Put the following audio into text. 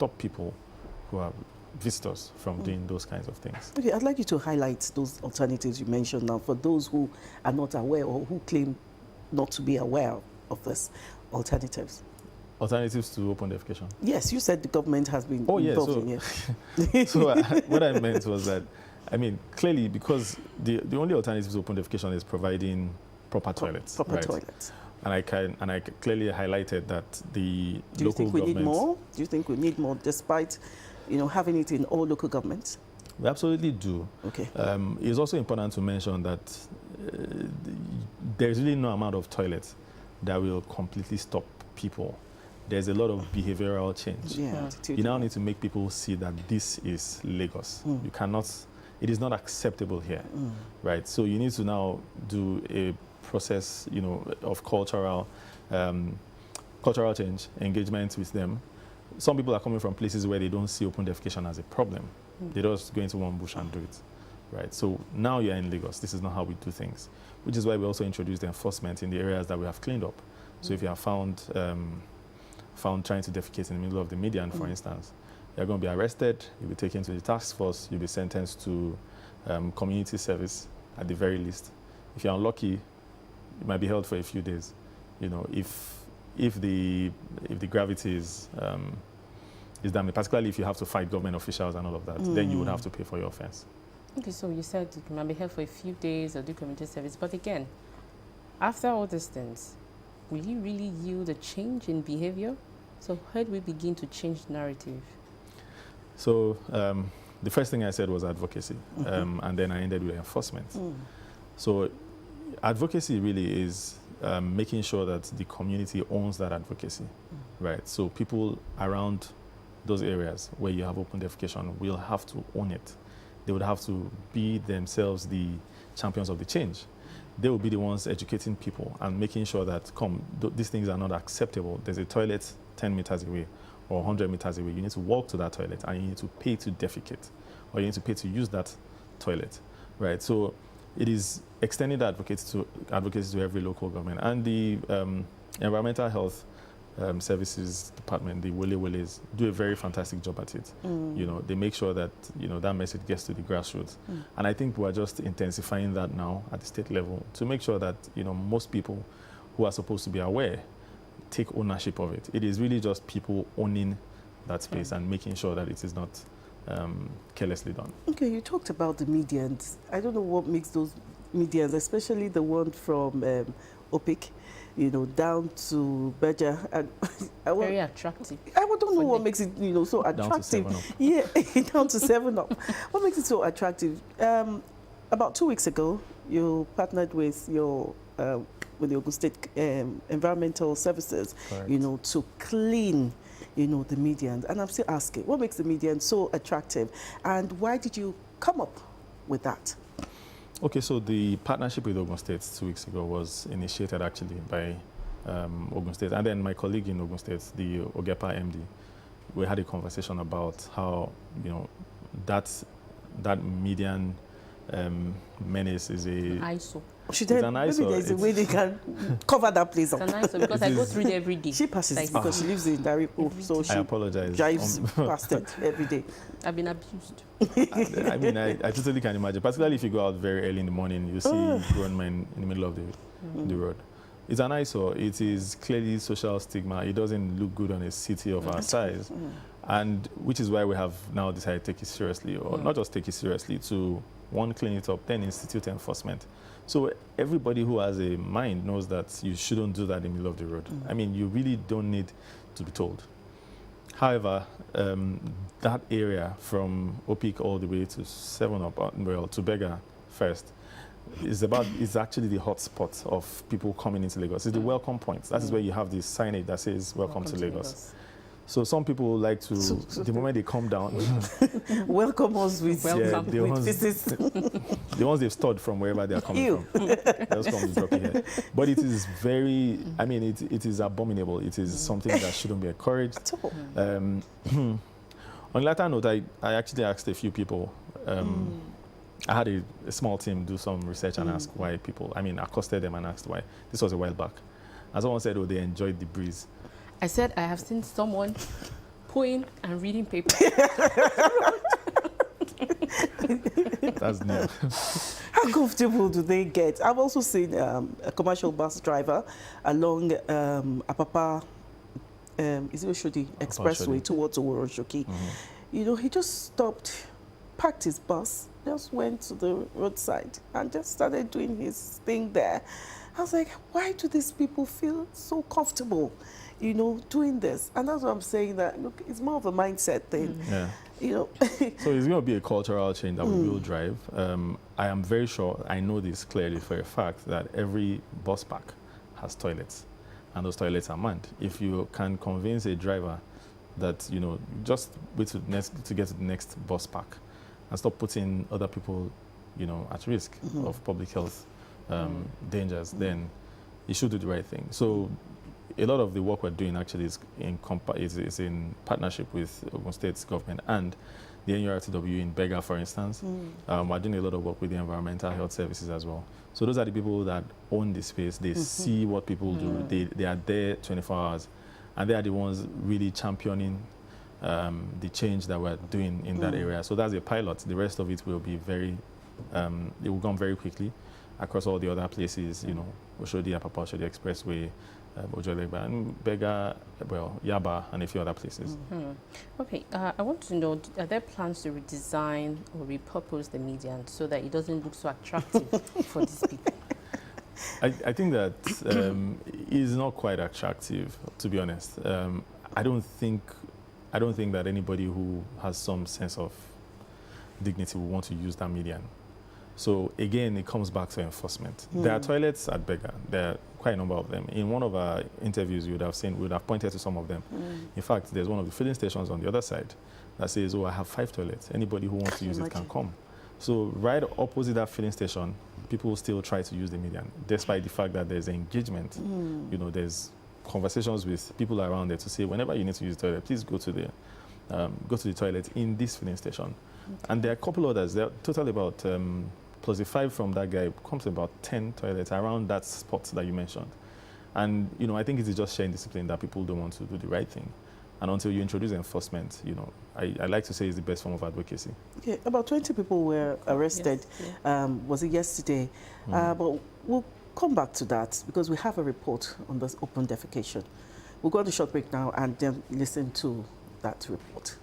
stop people who are visitors from doing those kinds of things. Okay, I'd like you to highlight those alternatives you mentioned now for those who are not aware or who claim not to be aware of these alternatives. Alternatives to open defecation? Yes, you said the government has been involved in it. So what I meant was that, I mean, clearly, because the only alternative to open defecation is providing proper toilets. Proper toilets. And I clearly highlighted that the Do you local think we need government... more? Do you think we need more, despite, having it in all local governments? We absolutely do. Okay. It's also important to mention that there's really no amount of toilets that will completely stop people. There's a lot of behavioral change. Yeah. You now need to make people see that this is Lagos. You cannot, it is not acceptable here, right? So you need to now do a process, of cultural change, engagement with them. Some people are coming from places where they don't see open defecation as a problem. They just go into one bush and do it, right? So now you're in Lagos. This is not how we do things, which is why we also introduced the enforcement in the areas that we have cleaned up. So if you are found trying to defecate in the middle of the median, for instance, you're going to be arrested, you'll be taken to the task force, you'll be sentenced to community service at the very least. If you're unlucky, you might be held for a few days. If the gravity is damaged, particularly if you have to fight government officials and all of that, then you would have to pay for your offense. Okay, so you said you might be held for a few days or do community service, but again, after all these things, will you really yield a change in behavior? So how do we begin to change the narrative? So the first thing I said was advocacy, and then I ended with enforcement. So advocacy really is making sure that the community owns that advocacy, right? So people around those areas where you have open defecation will have to own it. They would have to be themselves the champions of the change. They will be the ones educating people and making sure that, these things are not acceptable. There's a toilet 10 meters away or 100 meters away. You need to walk to that toilet and you need to pay to defecate, or you need to pay to use that toilet, right? So it is extending the advocacy to every local government. And the environmental health services department, the Wole-Woles, do a very fantastic job at it. They make sure that that message gets to the grassroots. And I think we're just intensifying that now at the state level to make sure that most people who are supposed to be aware take ownership of it. It is really just people owning that space and making sure that it is not carelessly done. Okay, you talked about the medians. I don't know what makes those medians, especially the one from OPIC, down to Beja. Very attractive. I don't know what makes it, so attractive. Yeah, down to 7-Up. What makes it so attractive? About 2 weeks ago, you partnered with your with the Ogun State Environmental Services, Correct. To clean, the medians. And I'm still asking, what makes the median so attractive? And why did you come up with that? Okay, so the partnership with Ogun State 2 weeks ago was initiated actually by Ogun State. And then my colleague in Ogun State, the Ogepa MD, we had a conversation about how, that median menace is an eyesore. An eyesore. Maybe there's a way they can cover that place up. It's an eyesore because I go through it every day. She passes because she lives in Daripo, so she I apologize. drives past it every day. I've been abused. I mean, I totally can imagine, particularly if you go out very early in the morning, you see grown men in the middle of the road. It's an eyesore. It is clearly social stigma. It doesn't look good on a city of our size. And which is why we have now decided to take it seriously, or not just take it seriously, to one, clean it up, then institute enforcement. So everybody who has a mind knows that you shouldn't do that in the middle of the road. I mean, you really don't need to be told. However, that area from OPIC all the way to 7-Up, well, to Bega first, is actually the hot spot of people coming into Lagos. It's the welcome point. That is where you have this signage that says, welcome to Lagos. So some people like to, the moment they come down, welcome us with pieces. The ones they've stored from wherever they are coming from. They'll come to drop here. But it is very, I mean, it is abominable. It is something that shouldn't be encouraged. At all. On a later note, I actually asked a few people. I had a small team do some research and ask why people, accosted them and asked why. This was a while back. And someone said, oh, they enjoyed the breeze. I said I have seen someone poem and reading paper. That's new. How comfortable do they get? I've also seen a commercial bus driver along Apapa, is it Oshodi Expressway towards Oworoshoki. You know, he just stopped, parked his bus, just went to the roadside and just started doing his thing there. I was like, why do these people feel so comfortable, you know, doing this? And that's what I'm saying, that, look, it's more of a mindset thing. Yeah. You know. So it's going to be a cultural change that we will drive. I am very sure, I know this clearly for a fact, that every bus park has toilets, and those toilets are manned. If you can convince a driver that, you know, just wait to get to the next bus park and stop putting other people, you know, at risk of public health dangers, then you should do the right thing. So a lot of the work we're doing actually is in partnership with Ogun State's government and the NURTW in Bega, for instance. We're doing a lot of work with the environmental health services as well. So those are the people that own the space. They see what people do. They are there 24 hours. And they are the ones really championing the change that we're doing in that area. So that's a pilot. The rest of it will be very, it will come very quickly across all the other places, you know, Oshodi, Apapa, Oshodi Expressway, Ojolegba, and Bega, well, Yaba, and a few other places. Okay, I want to know, are there plans to redesign or repurpose the median so that it doesn't look so attractive for these people? I think that is not quite attractive, to be honest. I don't think that anybody who has some sense of dignity will want to use that median. So again, it comes back to enforcement. There are toilets at Bega. There are quite a number of them. In one of our interviews, you would have seen, we would have pointed to some of them. In fact, there's one of the filling stations on the other side that says, oh, I have 5 toilets. Anybody who wants to use it can come. So right opposite that filling station, people still try to use the median, despite the fact that there's engagement. You know, there's conversations with people around there to say, whenever you need to use the toilet, please go to the toilet in this filling station. And there are a couple others. There are total about plus the 5 from that guy comes to about 10 toilets around that spot that you mentioned. And, you know, I think it is just sharing discipline that people don't want to do the right thing. And until you introduce enforcement, you know, I like to say it's the best form of advocacy. Okay, about 20 people were arrested, was it yesterday? But we'll come back to that because we have a report on this open defecation. We'll go on a short break now and then listen to that report.